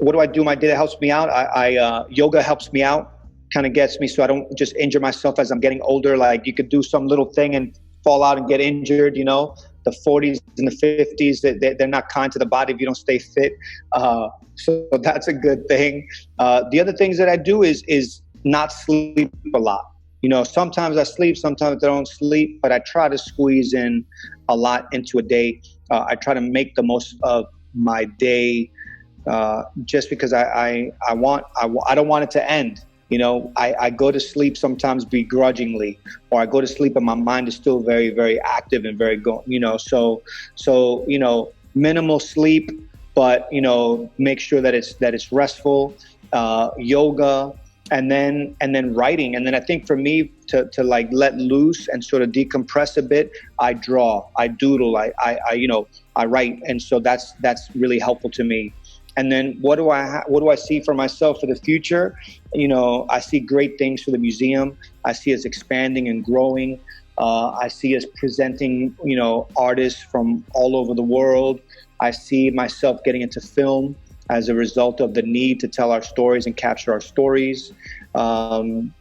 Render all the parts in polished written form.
what do I do my day that helps me out? Yoga helps me out, kind of gets me so I don't just injure myself as I'm getting older. Like you could do some little thing and fall out and get injured, you know. The 40s and the 50s, they're not kind to the body if you don't stay fit. So that's a good thing. The other things that I do is not sleep a lot. You know, sometimes I sleep, sometimes I don't sleep, but I try to squeeze in a lot into a day. I try to make the most of my day, just because I don't want it to end. You know, I go to sleep sometimes begrudgingly, or I go to sleep and my mind is still very, very active and very so you know, minimal sleep, but you know, make sure that it's restful. Yoga, and then writing, and then I think for me to like let loose and sort of decompress a bit, I draw, I doodle, I write, and so that's really helpful to me. And then what do I see for myself for the future? You know, I see great things for the museum. I see us expanding and growing. I see us presenting, you know, artists from all over the world. I see myself getting into film as a result of the need to tell our stories and capture our stories, and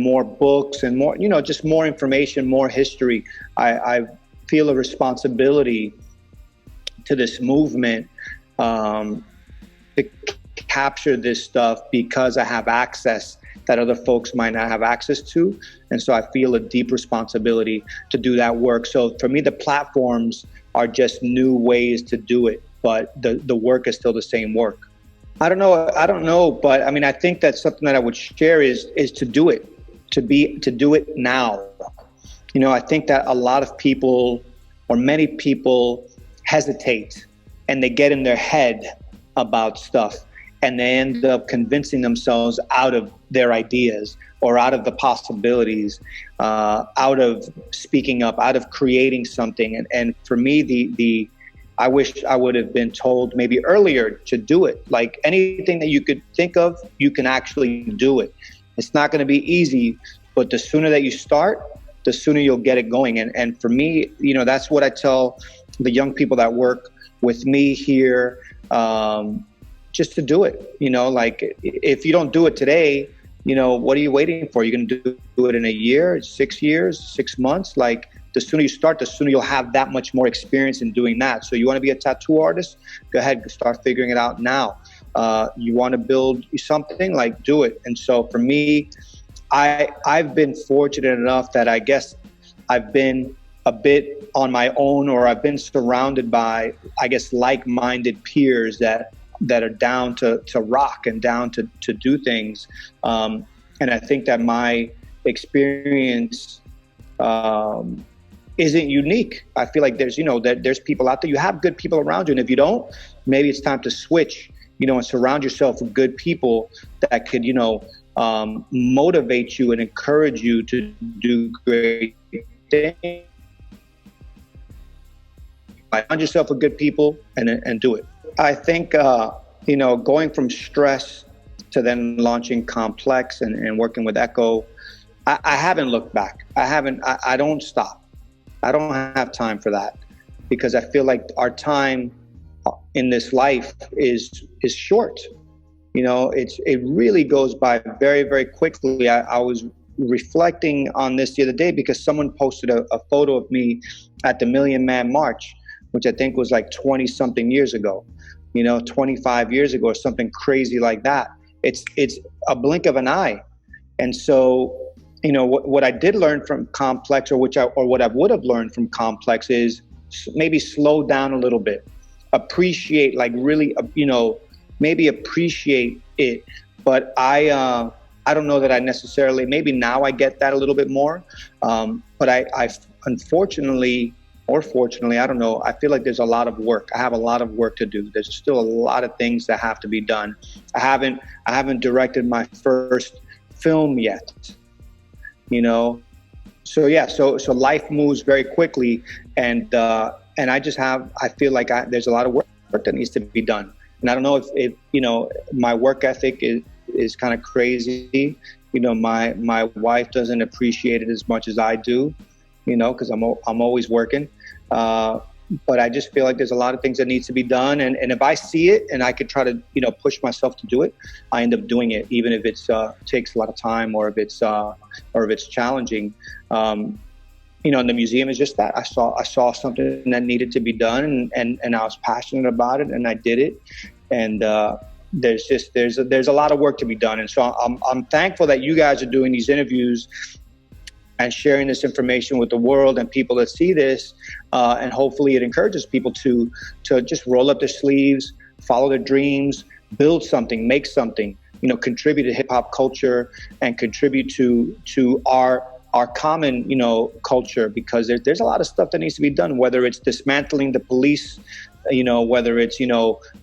more books and more, you know, just more information, more history. I feel a responsibility to this movement, to capture this stuff because I have access that other folks might not have access to. And so I feel a deep responsibility to do that work. So for me, the platforms are just new ways to do it, but the work is still the same work. I don't know, but I mean, I think that's something that I would share is to do it, to do it now. You know, I think that a lot of people, or many people, hesitate and they get in their head about stuff, and they end up convincing themselves out of their ideas or out of the possibilities, out of speaking up, out of creating something. And for me, I wish I would have been told maybe earlier to do it. Like anything that you could think of, you can actually do it. It's not going to be easy, but the sooner that you start, the sooner you'll get it going. And for me, you know, that's what I tell the young people that work with me here, just to do it. You know, like if you don't do it today, you know, what are you waiting for? You're going to do it in a year, 6 years, 6 months? Like the sooner you start, the sooner you'll have that much more experience in doing that. So you want to be a tattoo artist? Go ahead, start figuring it out now. You want to build something? Like do it. And so for me, I've been fortunate enough that I guess I've been a bit on my own, or I've been surrounded by, I guess, like-minded peers that are down to rock and down to do things. And I think that my experience isn't unique. I feel like there's, you know, that there's people out there. You have good people around you, and if you don't, maybe it's time to switch, you know, and surround yourself with good people that could, you know, motivate you and encourage you to do great things. Surround yourself with good people and do it. I think, you know, going from Stress to then launching Complex and working with Echo, I haven't looked back. I don't stop. I don't have time for that, because I feel like our time in this life is short. You know, it really goes by very, very quickly. I was reflecting on this the other day because someone posted a photo of me at the Million Man March, which I think was like 20 something years ago, you know, 25 years ago or something crazy like that. It's a blink of an eye. And so, you know, what I did learn from Complex, or what I would have learned from Complex, is maybe slow down a little bit, appreciate, like really, you know, maybe appreciate it. But I don't know that I necessarily, maybe now I get that a little bit more. But I unfortunately, or fortunately, I don't know, I feel like there's a lot of work. I have a lot of work to do. There's still a lot of things that have to be done. I haven't directed my first film yet, you know? So yeah, so life moves very quickly, and I just I feel like there's a lot of work that needs to be done. And I don't know if you know, my work ethic is kind of crazy. You know, my wife doesn't appreciate it as much as I do, you know, because I'm always working. but I just feel like there's a lot of things that needs to be done. And if I see it and I could try to, push myself to do it, I end up doing it, even if it's takes a lot of time, or if it's challenging. And the museum is just that. I saw something that needed to be done, and I was passionate about it, and I did it. And there's a lot of work to be done. And so I'm thankful that you guys are doing these interviews and sharing this information with the world and people that see this, and hopefully it encourages people to just roll up their sleeves, follow their dreams, build something, make something, contribute to hip hop culture, and contribute to our common, culture, because there's a lot of stuff that needs to be done, whether it's dismantling the police, whether it's,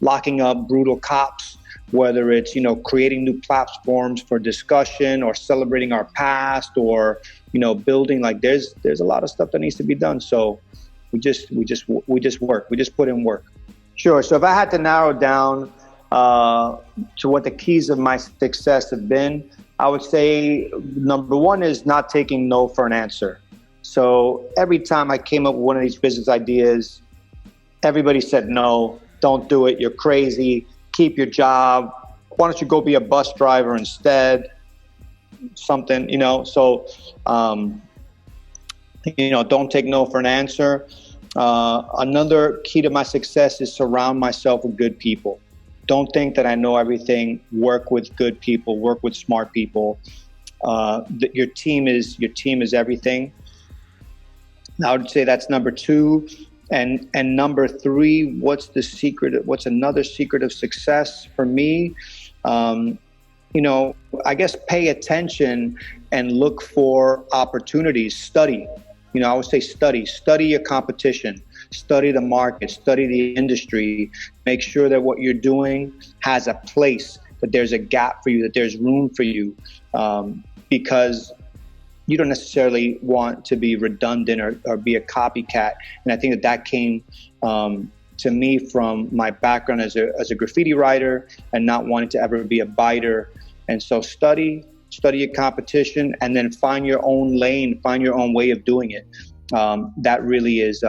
locking up brutal cops, whether it's, creating new platforms for discussion, or celebrating our past, or, building, like there's a lot of stuff that needs to be done. So we just work. We just put in work. Sure. So if I had to narrow down to what the keys of my success have been, I would say number one is not taking no for an answer. So every time I came up with one of these business ideas, everybody said, no, don't do it. You're crazy. Keep your job. Why don't you go be a bus driver instead? Something, So, don't take no for an answer. Another key to my success is surround myself with good people. Don't think that I know everything. Work with good people. Work with smart people. Your team is everything. I would say that's number two. And number three, what's another secret of success for me? I guess pay attention and look for opportunities. Study. I would say study your competition, study the market, study the industry, make sure that what you're doing has a place, that there's a gap for you, that there's room for you, because you don't necessarily want to be redundant or be a copycat. And I think that came to me from my background as a graffiti writer, and not wanting to ever be a biter. And so study your competition, and then find your own lane, find your own way of doing it. That really is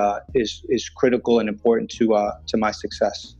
critical and important to my success.